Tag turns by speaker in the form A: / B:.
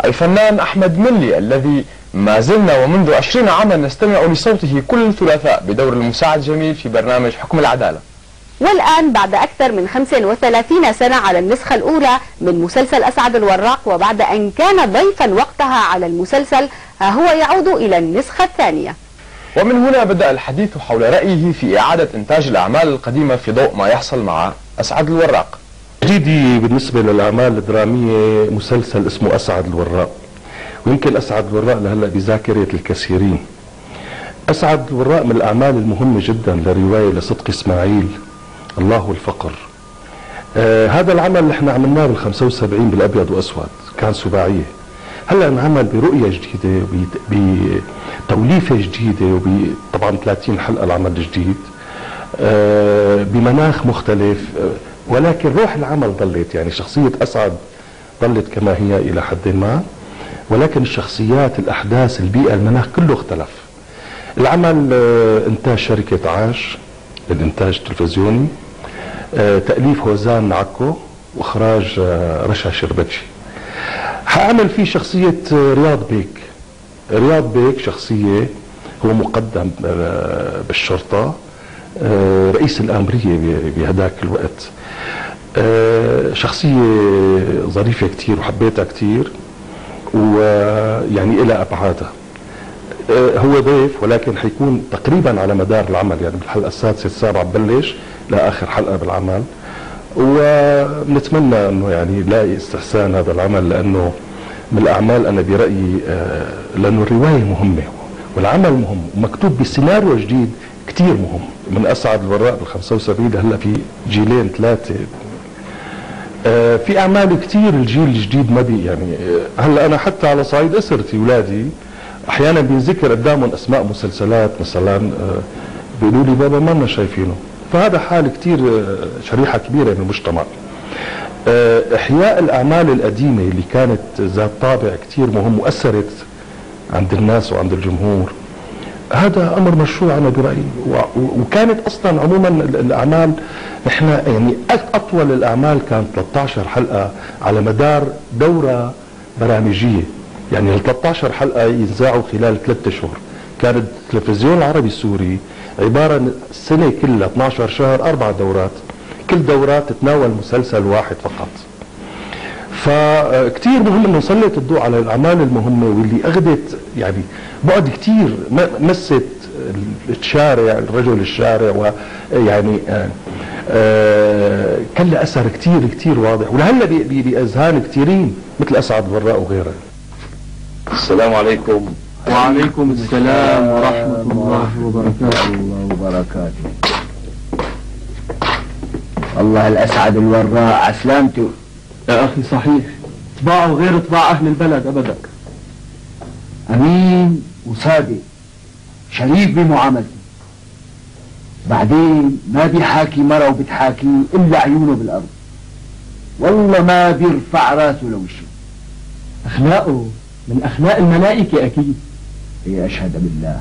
A: الفنان أحمد ملي الذي ما زلنا ومنذ 20 عاما نستمع لصوته كل ثلاثاء بدور المساعد جميل في برنامج حكم العدالة.
B: والآن بعد أكثر من 35 سنة على النسخة الأولى من مسلسل أسعد الوراق، وبعد أن كان ضيفا وقتها على المسلسل، ها هو يعود إلى النسخة الثانية.
A: ومن هنا بدأ الحديث حول رأيه في إعادة إنتاج الأعمال القديمة في ضوء ما يحصل مع أسعد الوراق.
C: جديدي بالنسبة للأعمال الدرامية مسلسل اسمه أسعد الوراق، ويمكن أسعد الوراق لهلا بذاكرة الكثيرين. أسعد الوراق من الأعمال المهمة جدا لرواية لصدقي إسماعيل الله والفقر. هذا العمل اللي احنا عملناه بال75 بالأبيض وأسود كان سباعية. هلا انعمل برؤية جديدة بتوليفة جديدة وطبعا 30 حلقة العمل الجديد بمناخ مختلف، ولكن روح العمل ظلت، يعني شخصية أسعد ظلت كما هي إلى حد ما، ولكن الشخصيات الأحداث البيئة المناخ كله اختلف. العمل إنتاج شركة عاش للإنتاج التلفزيوني، تأليف هوزان عكو وإخراج رشا شربتشي. حأعمل فيه شخصية رياض بيك. رياض بيك شخصية هو مقدم بالشرطة، رئيس الآمرية بهداك الوقت. شخصية ظريفة كتير وحبيتها كتير، ويعني إلى أبعادها. هو ضيف ولكن حيكون تقريبا على مدار العمل، يعني بالحلقة السادسة السابعة ببلش لآخر حلقة بالعمل، ونتمنى انه يعني يلاقي استحسان هذا العمل، لانه من الاعمال انا برأيي لانه الرواية مهمة والعمل مهم ومكتوب بسيناريو جديد كتير مهم. من اسعد الوراق بال75 هلا في جيلين ثلاثة. في اعمال كتير الجيل الجديد ما بي يعني هلا انا حتى على صعيد اسرتي اولادي احيانا بينذكر قدامهم اسماء مسلسلات مثلا، بيقولوا لي بابا ما لنا شايفينه. فهذا حال كتير شريحة كبيرة من المجتمع. إحياء الأعمال القديمة اللي كانت ذات طابع كتير مهم وأثرت عند الناس وعند الجمهور، هذا أمر مشروع أنا برأيي. وكانت أصلا عموما الأعمال إحنا يعني أطول الأعمال كانت 13 حلقة على مدار دورة برامجية، يعني ال 13 حلقة ينزعوا خلال 3 أشهر. كان التلفزيون العربي السوري عبارة السنة كلها 12 شهر 4 دورات، كل دورات تتناول مسلسل واحد فقط. فكتير مهم انه نسلط الضوء على الاعمال المهمة واللي اخذت يعني بعد كتير، مست الشارع، الرجل الشارع، ويعني كان له اثر كتير واضح، ولهلا باذهان كتيرين مثل اسعد الوراق وغيره.
D: السلام عليكم.
E: وعليكم السلام ورحمة الله وبركاته.
D: الله الأسعد الوراق عسلامته
E: يا أخي. صحيح طباعه غير طباع أهل البلد أبدا.
D: أمين وصادق، شريف بمعاملته، بعدين ما بيحاكي مرة وبتحاكي إلا عيونه بالأرض، والله ما بيرفع راسه لوشه.
E: أخلاقه من أخلاق الملائكة أكيد.
D: أشهد بالله.